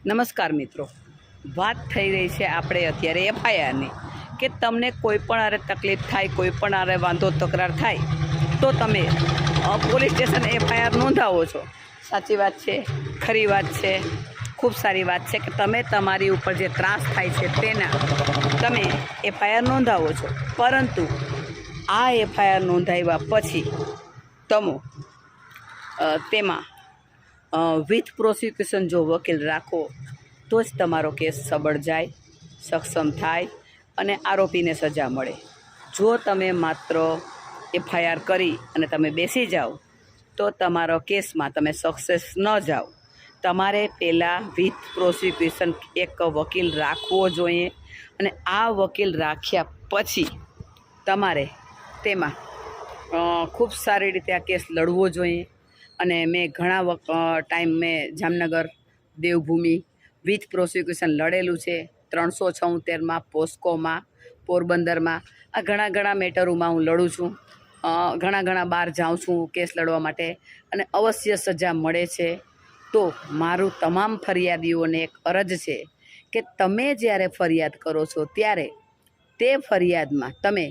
નમસ્કાર મિત્રો, વાત થઈ રહી છે આપણે અત્યારે એફઆઈઆરની કે તમને કોઈ પણ આરે તકલીફ થાય, કોઈ પણ આરે વાંધો તકરાર થાય તો તમે પોલીસ સ્ટેશન એફઆઈઆર નોંધાવો છો. સાચી વાત છે, ખરી વાત છે, ખૂબ સારી વાત છે કે તમે તમારી ઉપર જે ત્રાસ થાય છે તેના તમે એફઆઈઆર નોંધાવો છો. પરંતુ આ એફઆઈઆર નોંધાવ્યા પછી તેમાં વિથ પ્રોસિક્યુશન જો વકીલ રાખો તો જ તમારો કેસ સબળ જાય, સક્ષમ થાય અને આરોપીને સજા મળે. જો તમે માત્ર એફઆઈઆર કરી અને તમે બેસી જાઓ તો તમારો કેસમાં તમે સક્સેસ ન જાઓ. તમારે પહેલાં વિથ પ્રોસિક્યુશન એક વકીલ રાખવો જોઈએ અને આ વકીલ રાખ્યા પછી તમારે તેમાં ખૂબ સારી રીતે આ કેસ લડવો જોઈએ. અને મેં ઘણા time Jamnagar Devbhumi with prosecution લડેલું છે. 376માં, પોસ્કોમાં, પોરબંદરમાં, આ ઘણા મેટરોમાં હું લડું છું. ઘણા બહાર જાઉં છું કેસ લડવા માટે અને અવશ્ય સજા મળે છે. તો મારું તમામ ફરિયાદીઓને એક અરજ છે કે તમે જ્યારે ફરિયાદ કરો છો ત્યારે તે ફરિયાદમાં તમે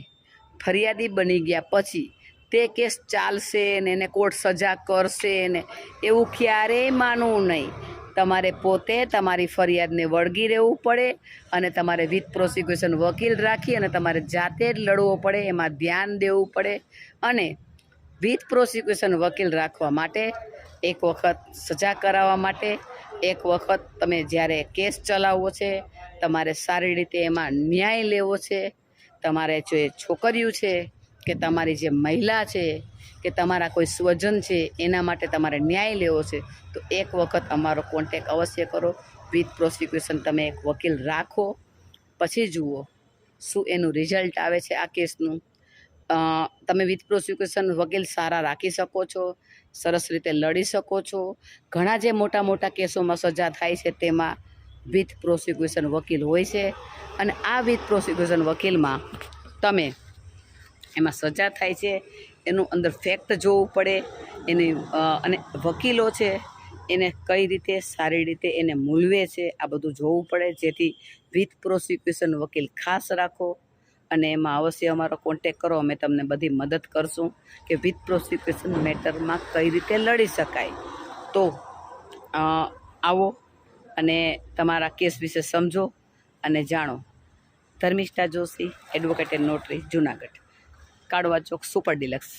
ફરિયાદી બની ગયા પછી તે કેસ ચાલશે ને એને કોર્ટ સજા કરશે ને એવું ક્યારેય માનવું નહીં. તમારે પોતે તમારી ફરિયાદને વળગી રહેવું પડે અને તમારે વિથ પ્રોસિક્યુશન વકીલ રાખી અને તમારે જાતે જ લડવો પડે, એમાં ધ્યાન દેવું પડે. અને વિથ પ્રોસિક્યુશન વકીલ રાખવા માટે એક વખત સજા કરાવવા માટે એક વખત તમે જ્યારે કેસ ચલાવવો છે, તમારે સારી રીતે એમાં ન્યાય લેવો છે. તમારે જો એ છોકરીઓ છે કે તમારી જે મહિલા છે કે તમારા કોઈ સ્વજન છે એના માટે તમારે ન્યાય લેવો છે તો એક વખત અમારો કોન્ટેક અવશ્ય કરો. વિથ પ્રોસિક્યુશન તમે એક વકીલ રાખો, પછી જુઓ શું એનું રિઝલ્ટ આવે છે આ કેસનું. તમે વિથ પ્રોસિક્યુશન વકીલ સારા રાખી શકો છો, સરસ રીતે લડી શકો છો. ઘણા જે મોટા કેસોમાં સજા થાય છે તેમાં વિથ પ્રોસિક્યુશન વકીલ હોય છે અને આ વિથ પ્રોસિક્યુશન વકીલમાં તમે એમાં સજા થાય છે એનું અંદર ફેક્ટ જોવું પડે એની અને વકીલો છે એને કઈ રીતે સારી રીતે એને મૂલવે છે આ બધું જોવું પડે. જેથી વિથ પ્રોસિક્યુશન વકીલ ખાસ રાખો અને એમાં અવશ્ય અમારો કોન્ટેક કરો. અમે તમને બધી મદદ કરશું કે વિથ પ્રોસિક્યુશન મેટરમાં કઈ રીતે લડી શકાય. તો આવો અને તમારા કેસ વિશે સમજો અને જાણો. Dharmishtha Joshi, advocate and notary, Junagadh, Kalwa Chowk, super deluxe.